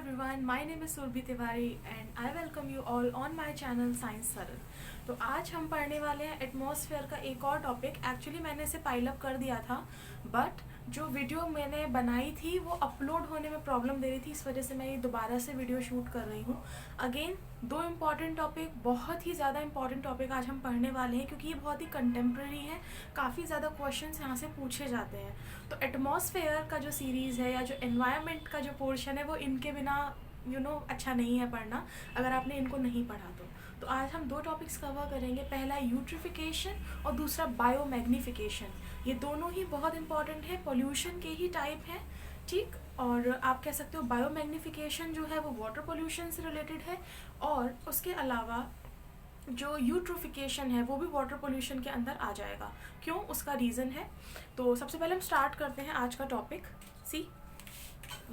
everyone, my name is Surbhi Tiwari and I welcome you all on my channel Science सरल। तो आज हम पढ़ने वाले हैं एटमॉस्फेयर का एक और टॉपिक। एक्चुअली मैंने इसे पाइल अप कर दिया था, बट जो वीडियो मैंने बनाई थी वो अपलोड होने में प्रॉब्लम दे रही थी, इस वजह से मैं ये दोबारा से वीडियो शूट कर रही हूँ। अगेन दो इम्पॉर्टेंट टॉपिक, बहुत ही ज़्यादा इम्पॉर्टेंट टॉपिक आज हम पढ़ने वाले हैं, क्योंकि ये बहुत ही कंटेम्प्रेरी है। काफ़ी ज़्यादा क्वेश्चंस यहाँ से पूछे जाते हैं। तो एटमॉस्फेयर का जो सीरीज़ है या जो एनवायरनमेंट का जो पोर्शन है वो इनके बिना अच्छा नहीं है पढ़ना, अगर आपने इनको नहीं पढ़ा तो आज हम दो टॉपिक्स कवर करेंगे। पहला यूट्रिफिकेशन और दूसरा बायोमैग्निफिकेशन। ये दोनों ही बहुत इंपॉर्टेंट है, पोल्यूशन के ही टाइप हैं, ठीक। और आप कह सकते हो बायोमैग्निफिकेशन जो है वो वाटर पोल्यूशन से रिलेटेड है, और उसके अलावा जो यूट्रोफिकेशन है वो भी वाटर पोल्यूशन के अंदर आ जाएगा। क्यों, उसका रीज़न है। तो सबसे पहले हम स्टार्ट करते हैं आज का topic. See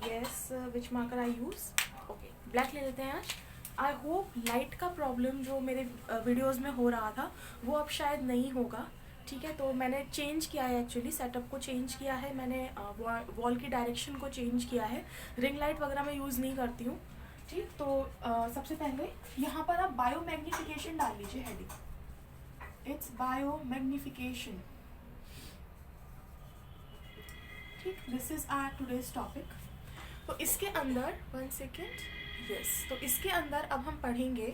yes, which marker I use, okay black ले लेते हैं आज। आई होप लाइट का प्रॉब्लम जो मेरे वीडियोज़ में हो रहा था वो अब शायद नहीं होगा, ठीक है। तो मैंने चेंज किया है, एक्चुअली सेटअप को चेंज किया है मैंने, वॉल की डायरेक्शन को चेंज किया है। रिंग लाइट वगैरह मैं यूज़ नहीं करती हूँ, ठीक। तो सबसे पहले यहाँ पर आप बायोमैग्निफिकेशन डाल लीजिए हेडिंग, इट्स बायोमैग्निफिकेशन, ठीक। This is our today's topic. तो इसके अंदर वन सेकेंड, यस, तो इसके अंदर अब हम पढ़ेंगे।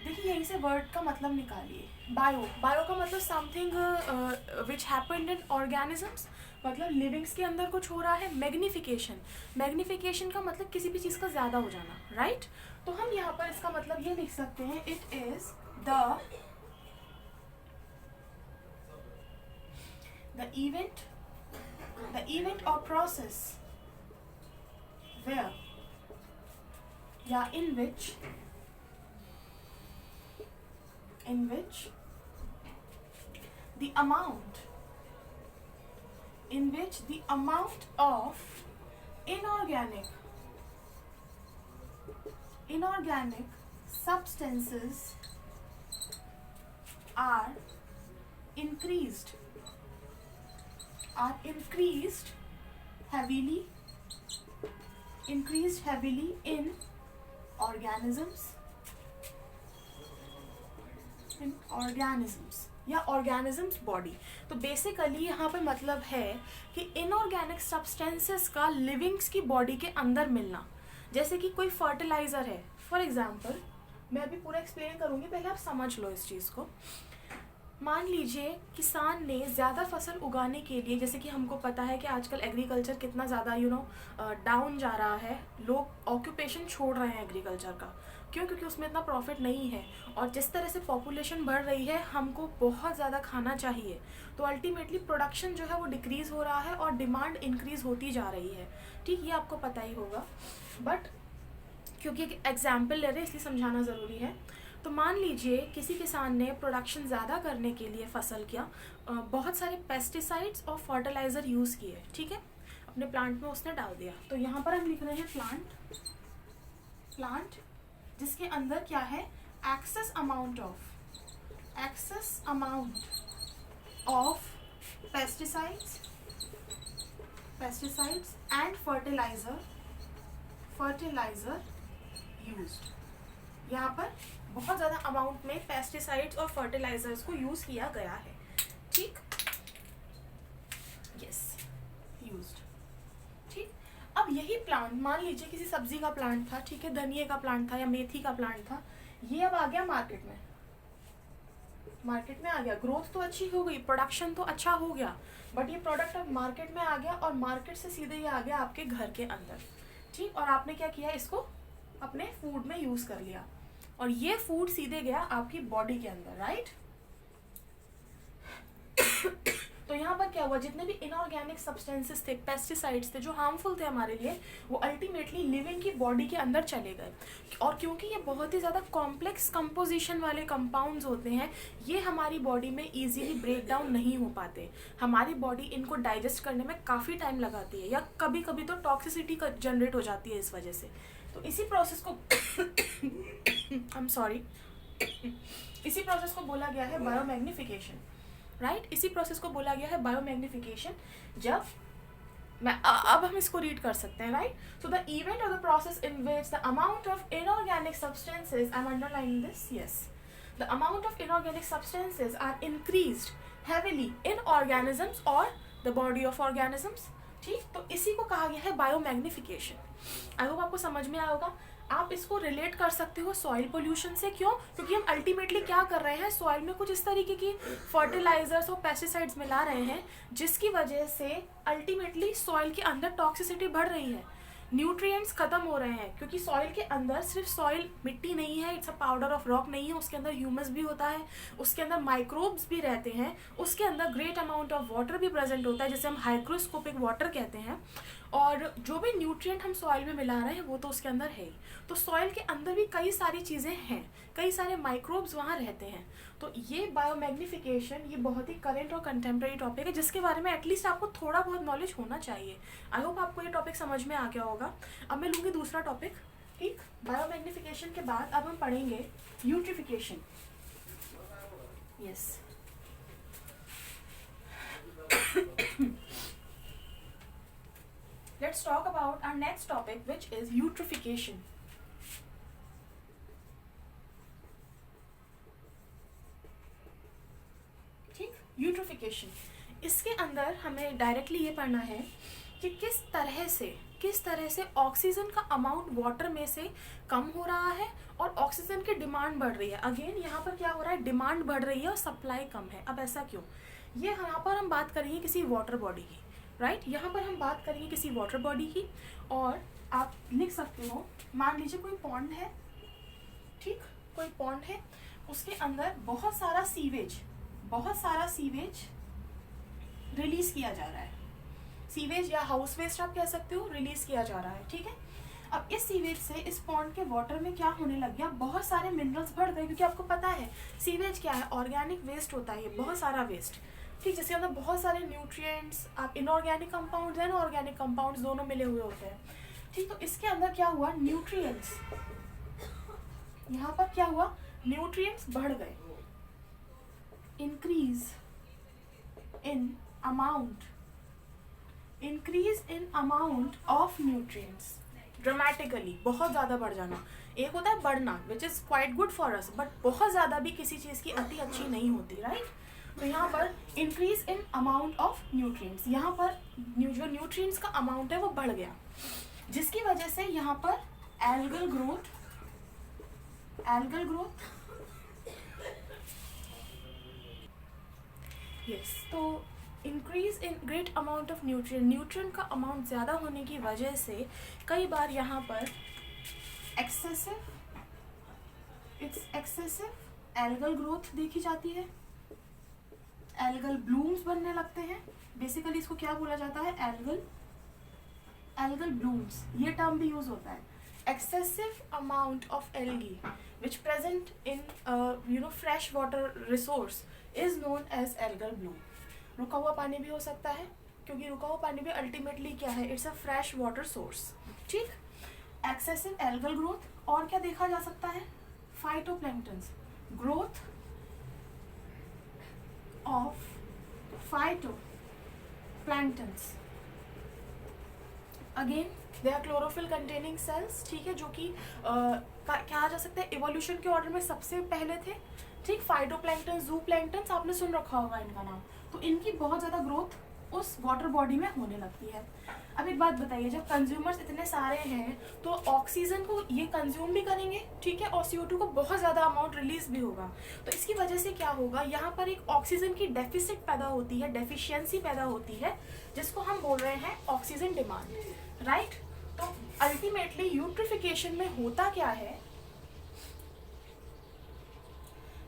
देखिए यहीं से वर्ड का मतलब निकालिए। बायो का मतलब something which happened in organisms, मतलब लिविंग्स के अंदर कुछ हो रहा है। मैग्निफिकेशन का मतलब किसी भी चीज़ का ज़्यादा हो जाना, राइट। तो हम यहाँ पर इसका मतलब ये लिख सकते हैं, इट इज द इवेंट और प्रोसेस where या in which the amount of inorganic substances are increased heavily in organisms या organisms बॉडी। तो बेसिकली यहाँ पे मतलब है कि इनऑर्गेनिक सब्सटेंसेस का लिविंग्स की बॉडी के अंदर मिलना। जैसे कि कोई फर्टिलाइज़र है, फॉर एग्जांपल, मैं अभी पूरा एक्सप्लेन करूँगी, पहले आप समझ लो इस चीज़ को। मान लीजिए किसान ने ज़्यादा फसल उगाने के लिए, जैसे कि हमको पता है कि आजकल एग्रीकल्चर कितना ज़्यादा डाउन जा रहा है, लोग ऑक्यूपेशन छोड़ रहे हैं एग्रीकल्चर का। क्यों? क्योंकि उसमें इतना प्रॉफिट नहीं है, और जिस तरह से पॉपुलेशन बढ़ रही है हमको बहुत ज़्यादा खाना चाहिए, तो अल्टीमेटली प्रोडक्शन जो है वो डिक्रीज़ हो रहा है और डिमांड इंक्रीज़ होती जा रही है, ठीक। ये आपको पता ही होगा, बट क्योंकि एक एग्जाम्पल ले रहे हैं इसलिए समझाना ज़रूरी है। तो मान लीजिए किसी किसान ने प्रोडक्शन ज़्यादा करने के लिए फसल किया, बहुत सारे पेस्टिसाइड्स और फर्टिलाइज़र यूज़ किए, ठीक है, अपने प्लांट में उसने डाल दिया। तो यहाँ पर हम लिख रहे हैं प्लांट जिसके अंदर क्या है, excess amount of pesticides and fertiliser used. यहाँ पर बहुत ज़्यादा अमाउंट में पेस्टिसाइड्स और फर्टिलाइजर्स को यूज़ किया गया है, ठीक, यस, यूज्ड, ठीक। अब यही प्लांट, मान लीजिए किसी सब्जी का प्लांट था, ठीक है, धनिए का प्लांट था या मेथी का प्लांट था, ये अब आ गया मार्केट में आ गया। ग्रोथ तो अच्छी हो गई, प्रोडक्शन तो अच्छा हो गया, बट ये प्रोडक्ट अब मार्केट में आ गया और मार्केट से सीधे ये आ गया आपके घर के अंदर, ठीक। और आपने क्या किया, इसको अपने फूड में यूज़ कर लिया, और ये फूड सीधे गया आपकी बॉडी के अंदर, राइट। तो यहाँ पर क्या हुआ, जितने भी इनऑर्गेनिक सब्सटेंसेस थे, पेस्टिसाइड्स थे जो हार्मफुल थे हमारे लिए, वो अल्टीमेटली लिविंग की बॉडी के अंदर चले गए। और क्योंकि ये बहुत ही ज़्यादा कॉम्प्लेक्स कंपोजिशन वाले कंपाउंड्स होते हैं, ये हमारी बॉडी में इजीली ब्रेक डाउन नहीं हो पाते। हमारी बॉडी इनको डाइजेस्ट करने में काफ़ी टाइम लगाती है, या कभी कभी तो टॉक्सिसिटी जनरेट हो जाती है इस वजह से। तो इसी प्रोसेस को बोला गया है बायोमैग्निफिकेशन, राइट। इसी प्रोसेस को बोला गया है बायोमैग्निफिकेशन। जब अब हम इसको रीड कर सकते हैं, राइट? सो द इवेंट और the process in which the amount of inorganic substances, I am underlining this, yes, the amount of inorganic substances are increased heavily in organisms और द बॉडी ऑफ ऑर्गेनिजम्स। ठीक, तो इसी को कहा गया है biomagnification. I hope आपको समझ में आया होगा। आप इसको रिलेट कर सकते हो सॉइल पोल्यूशन से। क्यों? क्योंकि हम अल्टीमेटली क्या कर रहे हैं, सॉइल में कुछ इस तरीके की फर्टिलाइजर्स और पेस्टिसाइड्स मिला रहे हैं जिसकी वजह से अल्टीमेटली सॉइल के अंदर टॉक्सिसिटी बढ़ रही है, न्यूट्रिएंट्स खत्म हो रहे हैं। क्योंकि सॉइल के अंदर सिर्फ सॉइल मिट्टी नहीं है, it's a powder of rock नहीं है, उसके अंदर ह्यूमस भी होता है, उसके अंदर माइक्रोब्स भी रहते हैं, उसके अंदर ग्रेट अमाउंट ऑफ वाटर भी प्रेजेंट होता है जिसे हम हाइग्रोस्कोपिक वाटर कहते हैं। और जो भी न्यूट्रिएंट हम सॉइल में मिला रहे हैं वो तो उसके अंदर है ही। तो सॉइल के अंदर भी कई सारी चीज़ें हैं, कई सारे माइक्रोब्स वहाँ रहते हैं। तो ये बायोमैग्निफिकेशन, ये बहुत ही करेंट और कंटेम्प्रेरी टॉपिक है जिसके बारे में एटलीस्ट आपको थोड़ा बहुत नॉलेज होना चाहिए। आई होप आपको ये टॉपिक समझ में आ गया होगा। अब मैं लूँगी दूसरा टॉपिक। ठीक, बायोमैग्निफिकेशन के बाद अब हम पढ़ेंगे eutrophication. Yes, let's talk about our next topic, which is eutrophication. ठीक, यूट्रोफिकेशन, इसके अंदर हमें डायरेक्टली ये पढ़ना है कि किस तरह से ऑक्सीजन का अमाउंट वाटर में से कम हो रहा है और ऑक्सीजन की डिमांड बढ़ रही है। अगेन यहाँ पर क्या हो रहा है, डिमांड बढ़ रही है और सप्लाई कम है। अब ऐसा क्यों? ये यहाँ पर हम बात करेंगे किसी वाटर बॉडी की, राइट? यहाँ पर हम बात करेंगे किसी वाटर बॉडी की। और आप लिख सकते हो, मान लीजिए कोई पॉन्ड है, ठीक, कोई पॉन्ड है, उसके अंदर बहुत सारा सीवेज रिलीज किया जा रहा है। सीवेज या हाउस वेस्ट आप कह सकते हो, रिलीज किया जा रहा है, ठीक है। अब इस सीवेज से इस पॉन्ड के वाटर में क्या होने लग गया, बहुत सारे मिनरल्स बढ़ गए। क्योंकि आपको पता है सीवेज क्या है, ऑर्गेनिक वेस्ट होता है, ये बहुत सारा वेस्ट, ठीक, जिसके अंदर बहुत सारे न्यूट्रिएंट्स, आप inorganic compounds and organic compounds दोनों मिले हुए होते हैं, ठीक। तो इसके अंदर क्या हुआ, न्यूट्रिएंट्स, यहाँ पर क्या हुआ, न्यूट्रिएंट्स बढ़ गए। Increase in amount of nutrients, dramatically, बहुत ज़्यादा बढ़ जाना। एक होता है बढ़ना, which is quite good for us, but बहुत ज़्यादा भी किसी चीज़ की अति अच्छी नहीं होती, राइट। तो यहाँ पर increase in amount of nutrients, यहाँ पर जो न्यूट्रिएंट्स का अमाउंट है वो बढ़ गया, जिसकी वजह से यहाँ पर एल्गल ग्रोथ, यस। तो increase in great amount of nutrient का अमाउंट ज़्यादा होने की वजह से कई बार यहाँ पर एक्सेसिव एल्गल ग्रोथ देखी जाती है, एल्गल ब्लूम्स बनने लगते हैं। बेसिकली इसको क्या बोला जाता है, एल्गल ब्लूम्स, ये टर्म भी यूज होता है। Excessive amount of algae which present in fresh water resource is known as algal bloom. रुका हुआ पानी भी हो सकता है, क्योंकि रुका हुआ पानी भी अल्टीमेटली क्या है, it's a fresh water source, ठीक। एक्सेसिव एल्गल ग्रोथ, और क्या देखा जा सकता है, phytoplanktons, growth of phytoplanktons, again they are chlorophyll containing cells, ठीक है, जो कि कहा जा सकता है इवोल्यूशन के ऑर्डर में सबसे पहले थे, ठीक। फाइटोप्लैंक्टन, जूप्लैंक्टन्स आपने सुन रखा होगा इनका नाम। तो इनकी बहुत ज़्यादा ग्रोथ उस वाटर बॉडी में होने लगती है। अब एक बात बताइए, जब कंज्यूमर्स इतने सारे हैं तो ऑक्सीजन को ये कंज्यूम भी करेंगे, ठीक है, और CO2 को बहुत ज़्यादा अमाउंट रिलीज भी होगा। तो इसकी वजह से क्या होगा, यहाँ पर एक ऑक्सीजन की डेफिसिट पैदा होती है, डेफिशिएंसी पैदा होती है, जिसको हम बोल रहे हैं ऑक्सीजन डिमांड, राइट। तो अल्टीमेटली यूट्रिफिकेशन में होता क्या है,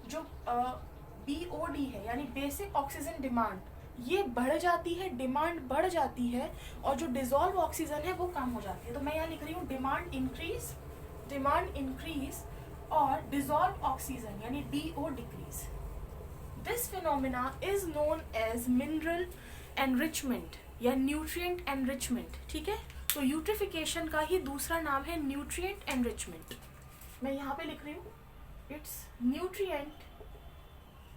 जो BOD है यानी बेसिक ऑक्सीजन डिमांड, ये बढ़ जाती है, डिमांड बढ़ जाती है, और जो डिजॉल्व ऑक्सीजन है वो कम हो जाती है। तो मैं यहाँ लिख रही हूँ डिमांड इंक्रीज और डिजॉल्व ऑक्सीजन यानी DO decrease. This phenomena is known as mineral enrichment या न्यूट्रिएंट एनरिचमेंट, ठीक है। तो यूट्रिफिकेशन का ही दूसरा नाम है न्यूट्रिएंट एनरिचमेंट। मैं यहाँ पे लिख रही हूँ, इट्स न्यूट्रिएंट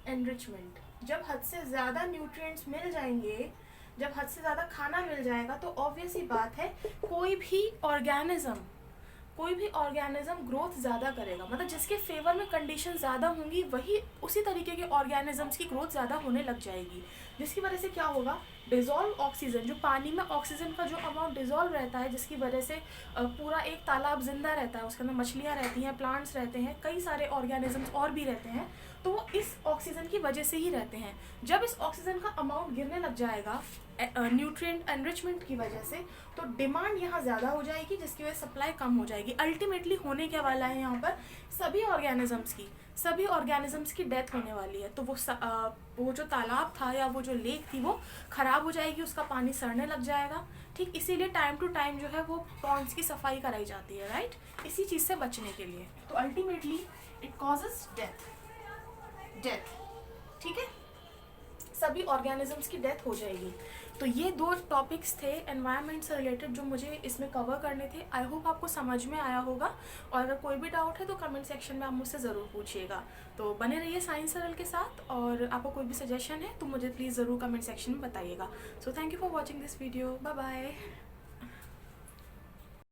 एनरिचमेंट। जब हद से ज़्यादा न्यूट्रिएंट्स मिल जाएंगे जब हद से ज़्यादा खाना मिल जाएगा तो ऑब्वियस ही बात है कोई भी ऑर्गेनिज्म ग्रोथ ज़्यादा करेगा, मतलब जिसके फेवर में कंडीशन ज़्यादा होंगी वही उसी तरीके के ऑर्गेनिजम्स की ग्रोथ ज़्यादा होने लग जाएगी, जिसकी वजह से क्या होगा, डिज़ोल्व ऑक्सीजन, जो पानी में ऑक्सीजन का जो अमाउंट डिज़ोल्व रहता है, जिसकी वजह से पूरा एक तालाब जिंदा रहता है, उसके अंदर मछलियाँ रहती हैं, प्लांट्स रहते हैं, कई सारे ऑर्गेनिजम्स और भी रहते हैं, तो वो इस ऑक्सीजन की वजह से ही रहते हैं। जब इस ऑक्सीजन का अमाउंट गिरने लग जाएगा न्यूट्रिएंट एनरिचमेंट की वजह से, तो डिमांड यहाँ ज़्यादा हो जाएगी, जिसकी वजह से सप्लाई कम हो जाएगी। अल्टीमेटली होने क्या वाला है, यहाँ पर सभी ऑर्गेनिजम्स की डेथ होने वाली है। तो वो जो तालाब था या वो जो लेक थी वो ख़राब हो जाएगी, उसका पानी सड़ने लग जाएगा। ठीक, इसीलिए टाइम टू टाइम जो है वो पॉन्ड्स की सफाई कराई जाती है, राइट, इसी चीज़ से बचने के लिए। तो अल्टीमेटली इट कॉजेज डेथ, ठीक है, सभी ऑर्गेनिजम्स की डेथ हो जाएगी। तो ये 2 टॉपिक्स थे एनवायरनमेंट से रिलेटेड जो मुझे इसमें कवर करने थे। आई होप आपको समझ में आया होगा, और अगर कोई भी डाउट है तो कमेंट सेक्शन में आप मुझसे ज़रूर पूछिएगा। तो बने रहिए साइंस सरल के साथ, और आपको कोई भी सजेशन है तो मुझे प्लीज़ ज़रूर कमेंट सेक्शन में बताइएगा। So thank you for watching this video, bye bye.